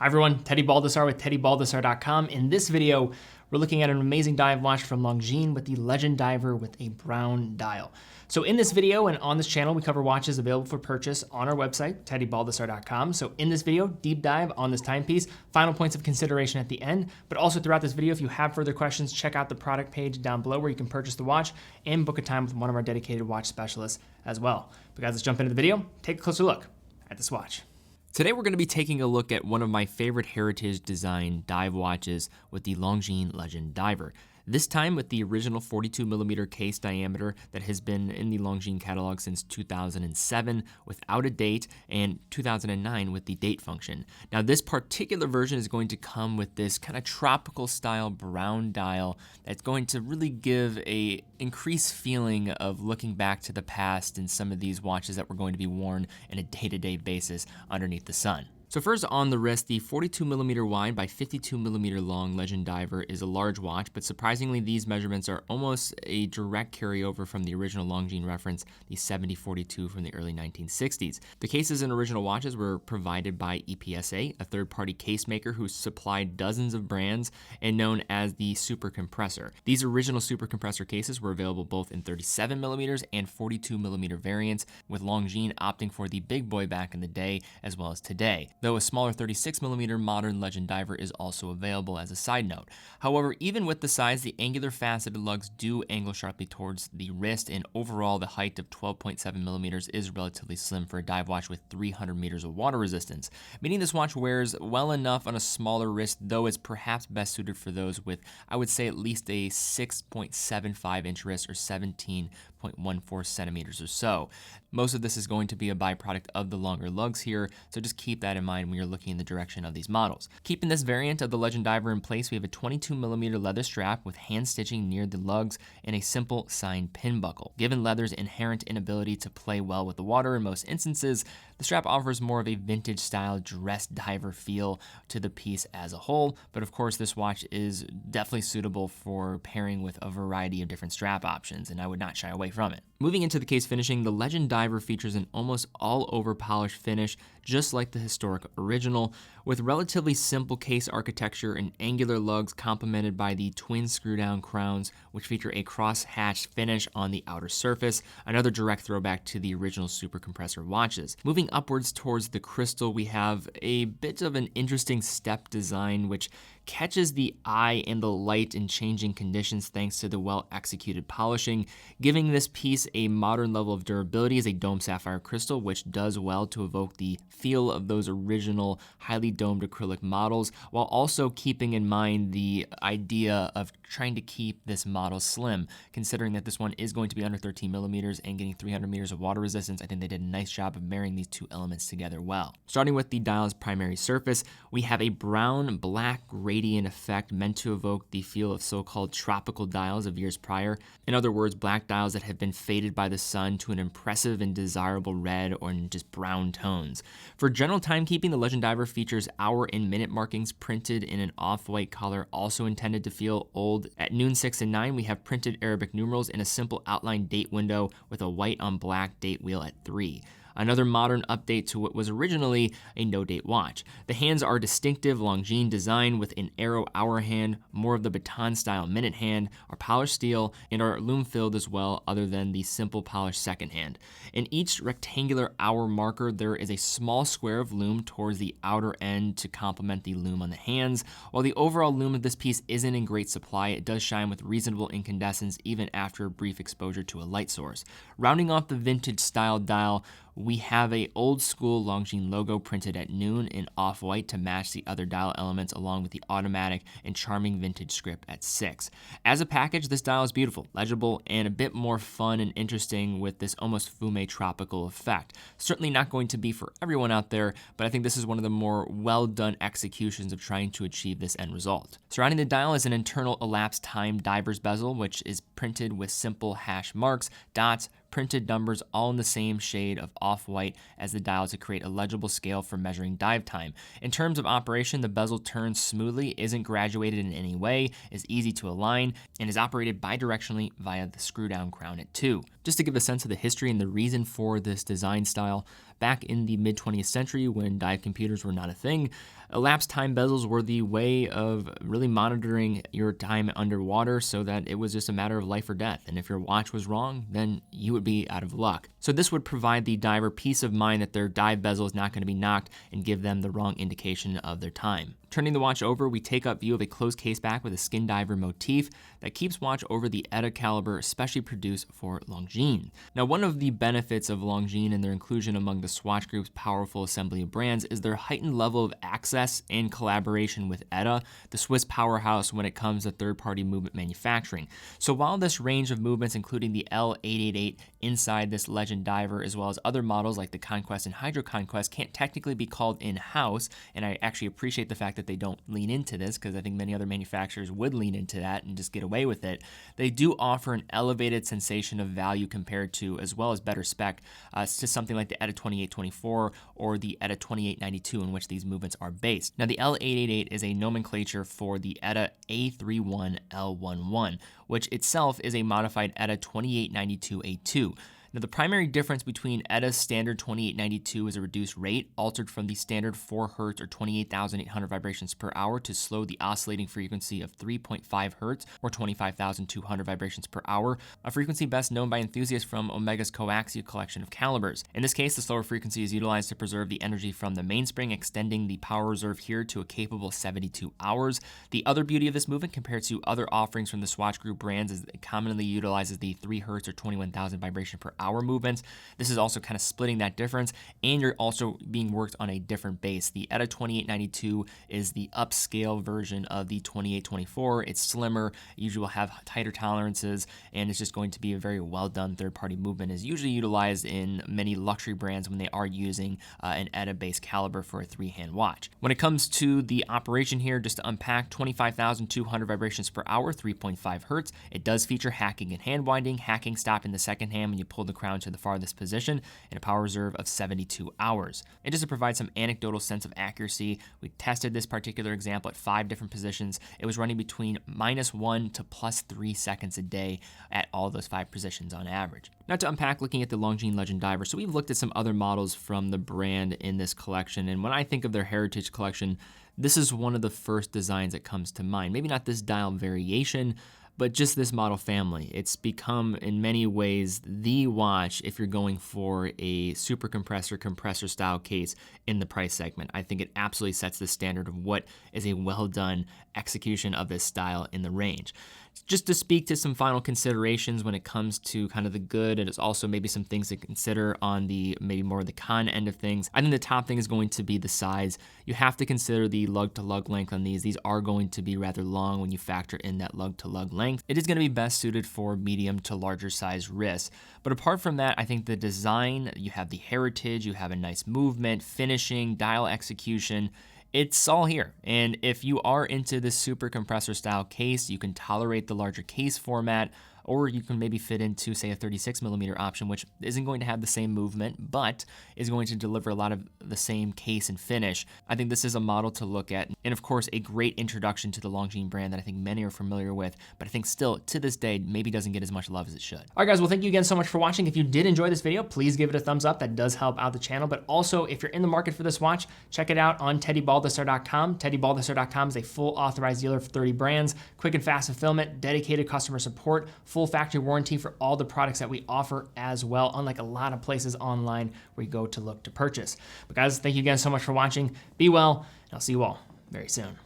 Hi everyone, Teddy Baldassarre with TeddyBaldassarre.com. In this video, we're looking at an amazing dive watch from Longines with the Legend Diver with a brown dial. So in this video and on this channel, we cover watches available for purchase on our website, TeddyBaldassarre.com. So in this video, deep dive on this timepiece, final points of consideration at the end, but also throughout this video, if you have further questions, check out the product page down below where you can purchase the watch and book a time with one of our dedicated watch specialists as well. But guys, let's jump into the video, take a closer look at this watch. Today we're going to be taking a look at one of my favorite heritage design dive watches with the Longines Legend Diver. This time with the original 42mm case diameter that has been in the Longines catalog since 2007 without a date, and 2009 with the date function. Now this particular version is going to come with this kind of tropical style brown dial that's going to really give a increased feeling of looking back to the past in some of these watches that were going to be worn on a day-to-day basis underneath the sun. So first on the wrist, the 42mm wide by 52mm long Legend Diver is a large watch, but surprisingly these measurements are almost a direct carryover from the original Longines reference, the 7042 from the early 1960s. The cases and original watches were provided by EPSA, a third-party case maker who supplied dozens of brands and known as the Super Compressor. These original Super Compressor cases were available both in 37mm and 42mm variants, with Longines opting for the big boy back in the day as well as today, though a smaller 36mm modern Legend Diver is also available as a side note. However, even with the size, the angular faceted lugs do angle sharply towards the wrist, and overall the height of 12.7mm is relatively slim for a dive watch with 300 meters of water resistance, meaning this watch wears well enough on a smaller wrist, though it's perhaps best suited for those with, I would say, at least a 6.75 inch wrist or 17.14 centimeters or so. Most of this is going to be a byproduct of the longer lugs here, so just keep that in mind when you're looking in the direction of these models. Keeping this variant of the Legend Diver in place, we have a 22mm leather strap with hand stitching near the lugs and a simple signed pin buckle. Given leather's inherent inability to play well with the water in most instances, the strap offers more of a vintage style dress diver feel to the piece as a whole, but of course this watch is definitely suitable for pairing with a variety of different strap options, and I would not shy away from it. Moving into the case finishing, the Legend Diver features an almost all-over polished finish, just like the historic original, with relatively simple case architecture and angular lugs complemented by the twin screw-down crowns, which feature a cross-hatched finish on the outer surface, another direct throwback to the original Super Compressor watches. Moving upwards towards the crystal, we have a bit of an interesting step design, which catches the eye in the light in changing conditions thanks to the well-executed polishing, giving this piece a modern level of durability as a domed sapphire crystal, which does well to evoke the feel of those original highly domed acrylic models, while also keeping in mind the idea of trying to keep this model slim, considering that this one is going to be under 13mm and getting 300 meters of water resistance. I think they did a nice job of marrying these two elements together well. Starting with the dial's primary surface, we have a brown-black radiant effect meant to evoke the feel of so-called tropical dials of years prior. In other words, black dials that have been faded by the sun to an impressive and desirable red or just brown tones. For general timekeeping, the Legend Diver features hour and minute markings printed in an off-white color, also intended to feel old. At noon, 6, and 9, we have printed Arabic numerals in a simple outline date window with a white on black date wheel at 3. Another modern update to what was originally a no-date watch. The hands are distinctive Longines design with an arrow hour hand, more of the baton-style minute hand, are polished steel, and are lume-filled as well, other than the simple polished second hand. In each rectangular hour marker, there is a small square of lume towards the outer end to complement the lume on the hands. While the overall lume of this piece isn't in great supply, it does shine with reasonable incandescence even after a brief exposure to a light source. Rounding off the vintage-style dial, we have a old school Longines logo printed at noon in off-white to match the other dial elements, along with the automatic and charming vintage script at 6. As a package, this dial is beautiful, legible, and a bit more fun and interesting with this almost fume tropical effect. Certainly not going to be for everyone out there, but I think this is one of the more well-done executions of trying to achieve this end result. Surrounding the dial is an internal elapsed time diver's bezel, which is printed with simple hash marks, dots, printed numbers all in the same shade of off-white as the dial to create a legible scale for measuring dive time. In terms of operation, the bezel turns smoothly, isn't graduated in any way, is easy to align, and is operated bidirectionally via the screw-down crown at 2. Just to give a sense of the history and the reason for this design style, Back in the mid-20th century, when dive computers were not a thing, elapsed time bezels were the way of really monitoring your time underwater so that it was just a matter of life or death. And if your watch was wrong, then you would be out of luck. So this would provide the diver peace of mind that their dive bezel is not going to be knocked and give them the wrong indication of their time. Turning the watch over, we take up view of a closed case back with a skin diver motif that keeps watch over the ETA caliber especially produced for Longines. Now, one of the benefits of Longines and their inclusion among the Swatch Group's powerful assembly of brands is their heightened level of access and collaboration with ETA, the Swiss powerhouse when it comes to third-party movement manufacturing. So while this range of movements, including the L888 inside this Legend diver, as well as other models like the Conquest and Hydro Conquest, can't technically be called in-house, and I actually appreciate the fact that they don't lean into this, because I think many other manufacturers would lean into that and just get away with it. They do offer an elevated sensation of value compared to, as well as better spec, to something like the ETA 2824 or the ETA 2892, in which these movements are based. Now, the L888 is a nomenclature for the ETA A31L11, which itself is a modified ETA 2892A2. Now, the primary difference between ETA's standard 2892 is a reduced rate, altered from the standard 4 Hz or 28,800 vibrations per hour to slow the oscillating frequency of 3.5 Hz or 25,200 vibrations per hour, a frequency best known by enthusiasts from Omega's coaxial collection of calibers. In this case, the slower frequency is utilized to preserve the energy from the mainspring, extending the power reserve here to a capable 72 hours. The other beauty of this movement compared to other offerings from the Swatch Group brands is it commonly utilizes the 3 Hz or 21,000 vibration per hour movements. This is also kind of splitting that difference, and you're also being worked on a different base. The ETA 2892 is the upscale version of the 2824. It's slimmer, usually will have tighter tolerances, and it's just going to be a very well done third-party movement. Is usually utilized in many luxury brands when they are using an ETA-based caliber for a 3-hand watch. When it comes to the operation here, just to unpack, 25,200 vibrations per hour, 3.5 Hertz. It does feature hacking and hand winding. Hacking stop in the second hand when you pull the crown to the farthest position, and a power reserve of 72 hours. And just to provide some anecdotal sense of accuracy, we tested this particular example at 5 different positions. It was running between -1 to +3 seconds a day at all those 5 positions on average. Now, to unpack, looking at the Longines Legend diver, so we've looked at some other models from the brand in this collection, and when I think of their heritage collection, this is one of the first designs that comes to mind. Maybe not this dial variation, but just this model family. It's become, in many ways, the watch if you're going for a super compressor style case in the price segment. I think it absolutely sets the standard of what is a well-done execution of this style in the range. Just to speak to some final considerations when it comes to kind of the good, and it's also maybe some things to consider on the maybe more the con end of things. I think the top thing is going to be the size. You have to consider the lug-to-lug length on these. These are going to be rather long when you factor in that lug-to-lug length. It is going to be best suited for medium to larger size wrists. But apart from that, I think the design, you have the heritage, you have a nice movement, finishing, dial execution. It's all here. And if you are into this super compressor style case, you can tolerate the larger case format, or you can maybe fit into, say, a 36mm option, which isn't going to have the same movement, but is going to deliver a lot of the same case and finish. I think this is a model to look at, and of course, a great introduction to the Longines brand that I think many are familiar with, but I think still, to this day, maybe doesn't get as much love as it should. All right, guys, well, thank you again so much for watching. If you did enjoy this video, please give it a thumbs up. That does help out the channel, but also, if you're in the market for this watch, check it out on TeddyBaldassarre.com. TeddyBaldassarre.com is a full authorized dealer for 30 brands, quick and fast fulfillment, dedicated customer support, full factory warranty for all the products that we offer as well, unlike a lot of places online where you go to look to purchase. But guys, thank you again so much for watching. Be well, and I'll see you all very soon.